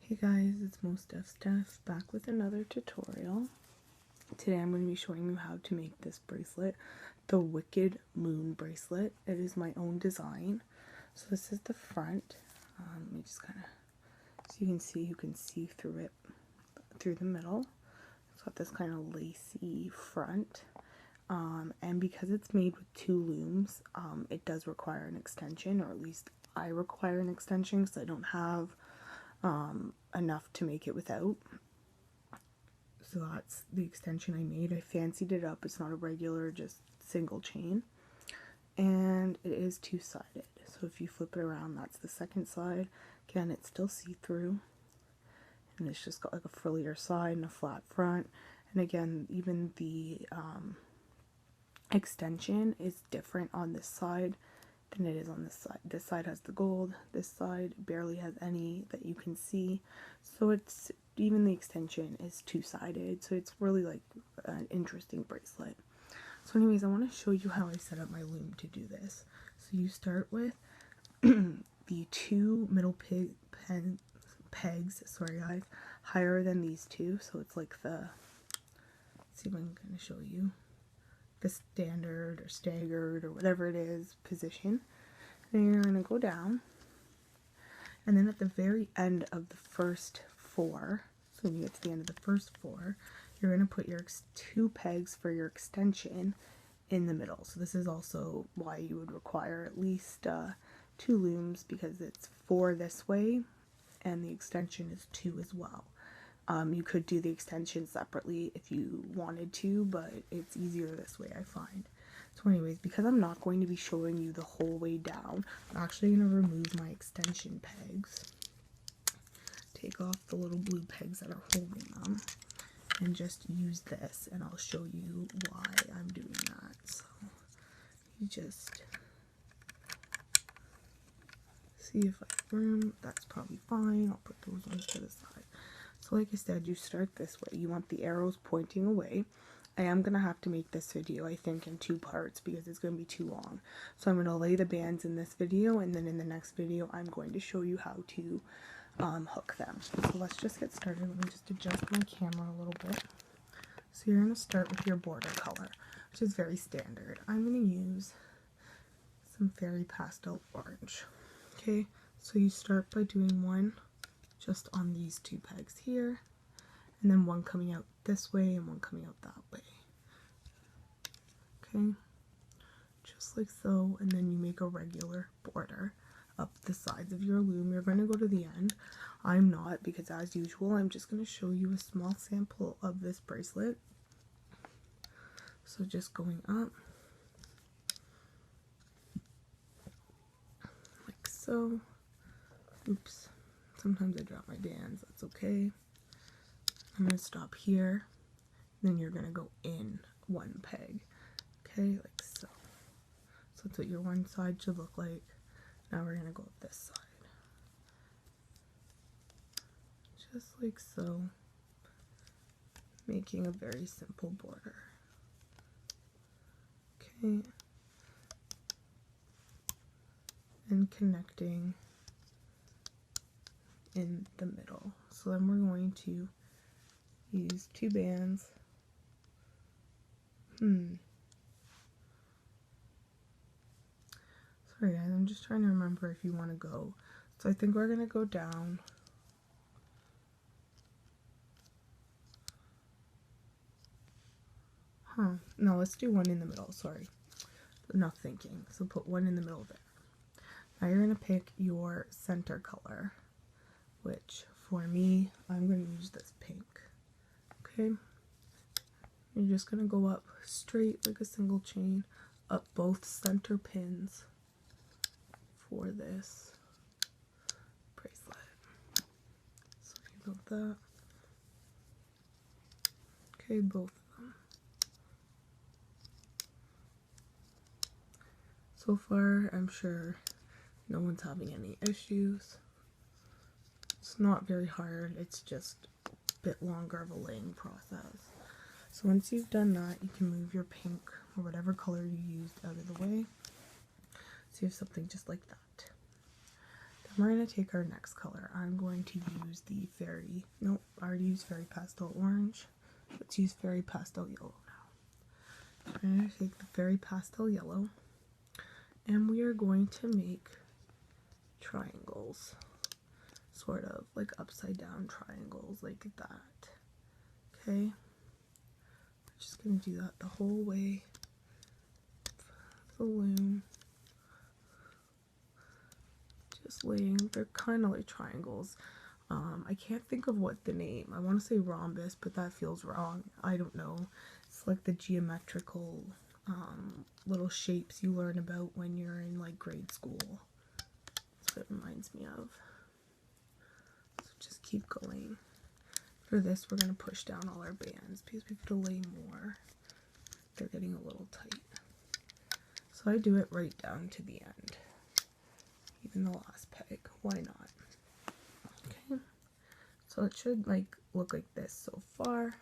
Hey guys, it's Steph back with another tutorial. Today I'm going to be showing you how to make this bracelet, the Wicked Moon bracelet. It is my own design. So this is the front. Let me just kind of, so you can see through it, through the middle. It's got this kind of lacy front. And because it's made with two looms, it does require an extension, or at least I require an extension because I don't have enough to make it without. So that's the extension I made. I fancied it up. It's not a regular, just single chain. And it is two-sided. So if you flip it around, that's the second side. Again, it's still see-through. And it's just got like a frillier side and a flat front. And again, even the extension is different on this side than it is on this side. This side has the gold, this side barely has any that you can see. So it's, even the extension is two-sided, so it's really like an interesting bracelet. So anyways, I want to show you how I set up my loom to do this. So you start with the two middle pegs, sorry guys, higher than these two. So it's like the, let's see if I can kind of show you, the standard or staggered or whatever it is position. And you're going to go down, and then at the very end of the first four, so when you get to the end of the first four, you're going to put your two pegs for your extension in the middle. So this is also why you would require at least two looms, because it's 4 this way and the extension is 2 as well. You could do the extension separately if you wanted to, but it's easier this way, I find. So anyways, because I'm not going to be showing you the whole way down, I'm actually going to remove my extension pegs, take off the little blue pegs that are holding them, and just use this, and I'll show you why I'm doing that. So you just see if I have room. That's probably fine. I'll put those ones to the side. So like I said, you start this way. You want the arrows pointing away. I am going to have to make this video, I think, in 2 parts because it's going to be too long. So I'm going to lay the bands in this video, and then in the next video I'm going to show you how to hook them. So let's just get started. Let me just adjust my camera a little bit. So you're going to start with your border color, which is very standard. I'm going to use some Fairy Pastel Orange. Okay, so you start by doing one just on these 2 pegs here, and then one coming out this way and one coming out that way. Okay, just like so, and then you make a regular border up the sides of your loom. You're going to go to the end. I'm not, because as usual I'm just going to show you a small sample of this bracelet. So just going up like so. Oops, sometimes I drop my bands, that's okay. I'm going to stop here, then you're going to go in 1 peg, okay, like so. So that's what your one side should look like. Now we're going to go up this side, just like so, making a very simple border. Okay, and connecting in the middle. So then we're going to use 2 bands. Sorry guys, I'm just trying to remember if you want to go. So I think we're going to go down. No, let's do 1 in the middle, sorry. Enough thinking. So put 1 in the middle there. Now you're going to pick your center color, which for me, I'm going to use this pink. Okay? You're just going to go up straight like a single chain, up both center pins for this bracelet. Sorry about that. Okay, both of them. So far, I'm sure no one's having any issues. It's not very hard, it's just a bit longer of a laying process. So once you've done that, you can move your pink or whatever color you used out of the way. So you have something just like that. we're going to take our next color. I'm going to use the fairy, nope, I already used fairy pastel orange. Let's use fairy pastel yellow now. I'm going to take the fairy pastel yellow, and we are going to make triangles, sort of like upside down triangles like that. Okay, we're just going to do that the whole way the loom. Just laying, they're kind of like triangles. I can't think of what the name, I want to say rhombus, but that feels wrong. I don't know. It's like the geometrical little shapes you learn about when you're in like grade school. That's what it reminds me of. So just keep going. For this, we're going to push down all our bands because we have to lay more. They're getting a little tight. So I do it right down to the end. Even the last peg, why not? Okay, so it should like look like this so far.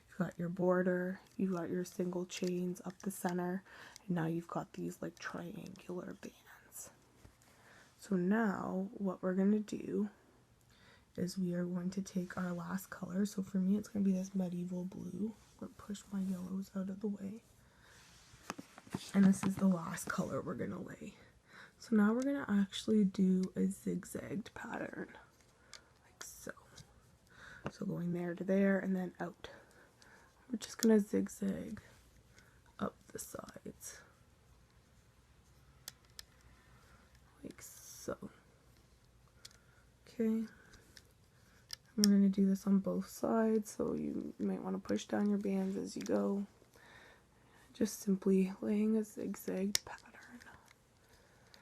You've got your border, you've got your single chains up the center, and now you've got these like triangular bands. So now what we're going to do is we are going to take our last color. So for me it's going to be this medieval blue. I'm going to push my yellows out of the way. And this is the last color we're going to lay. So now we're going to actually do a zigzagged pattern, like so. So going there to there and then out. We're just going to zigzag up the sides, like so. Okay, and we're going to do this on both sides, so you might want to push down your bands as you go. Just simply laying a zigzagged pattern.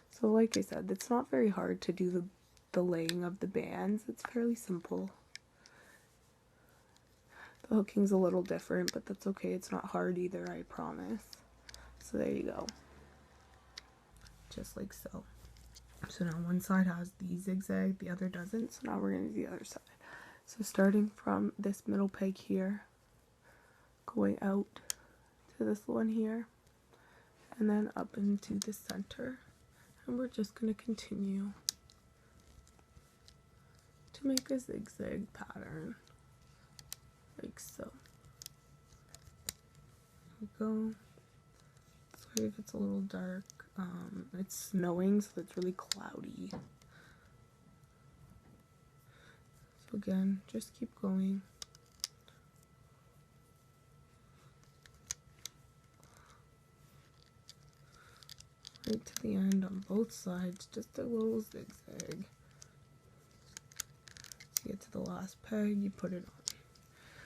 So like I said, it's not very hard to do the laying of the bands. It's fairly simple. The hooking's a little different, but that's okay. It's not hard either, I promise. So there you go. Just like so. So now one side has the zigzag, the other doesn't. So now we're going to do the other side. So starting from this middle peg here, going out to this one here, and then up into the center. And we're just going to continue to make a zigzag pattern, like so. There we go. Sorry if it's a little dark. It's snowing, so it's really cloudy. So again, just keep going. Right to the end on both sides, just a little zigzag. So you get to the last peg, you put it on.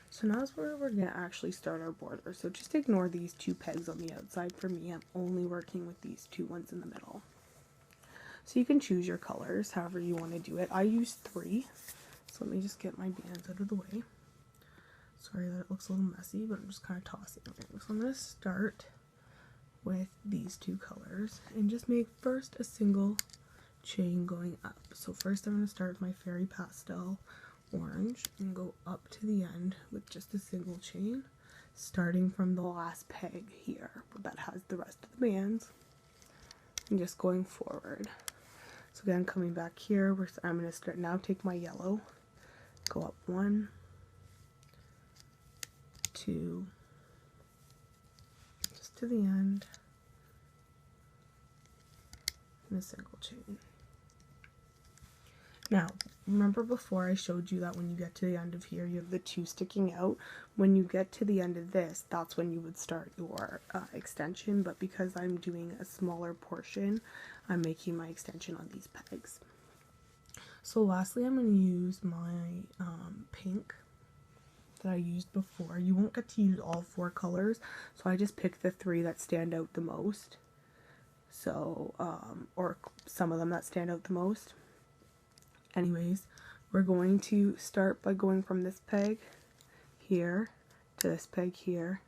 So now is where we're going to actually start our border. So just ignore these two pegs on the outside. For me, I'm only working with these two ones in the middle. So you can choose your colors however you want to do it. I use 3. So let me just get my bands out of the way. Sorry that it looks a little messy, but I'm just kind of tossing it. So I'm going to start with these two colors and just make first a single chain going up. So first I'm going to start with my fairy pastel orange and go up to the end with just a single chain, starting from the last peg here that has the rest of the bands, and just going forward. So again, coming back here, I'm going to start now, take my yellow, go up 1, 2, just to the end, and a single chain. Now, remember before I showed you that when you get to the end of here, you have the 2 sticking out. When you get to the end of this, that's when you would start your extension, but because I'm doing a smaller portion, I'm making my extension on these pegs. So lastly, I'm going to use my pink that I used before. You won't get to use all 4 colors, so I just picked the 3 that stand out the most. So, or some of them that stand out the most. Anyways, we're going to start by going from this peg here to this peg here.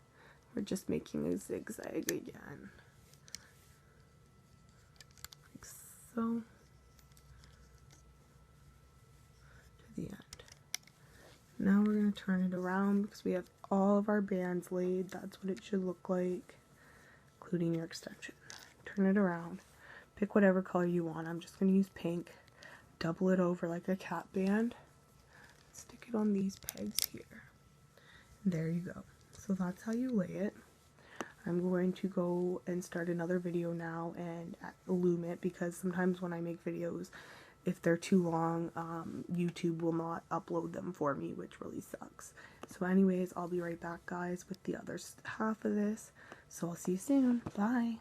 We're just making a zigzag again, like so, to the end. Now we're going to turn it around because we have all of our bands laid. That's what it should look like, including your extension. Turn it around. Pick whatever color you want. I'm just going to use pink. double it over like a cat band, stick it on these pegs here. There you go. So that's how you lay it. I'm going to go and start another video now and loom it, because sometimes when I make videos, if they're too long, YouTube will not upload them for me, which really sucks. So anyways, I'll be right back, guys, with the other half of this. So I'll see you soon. Bye.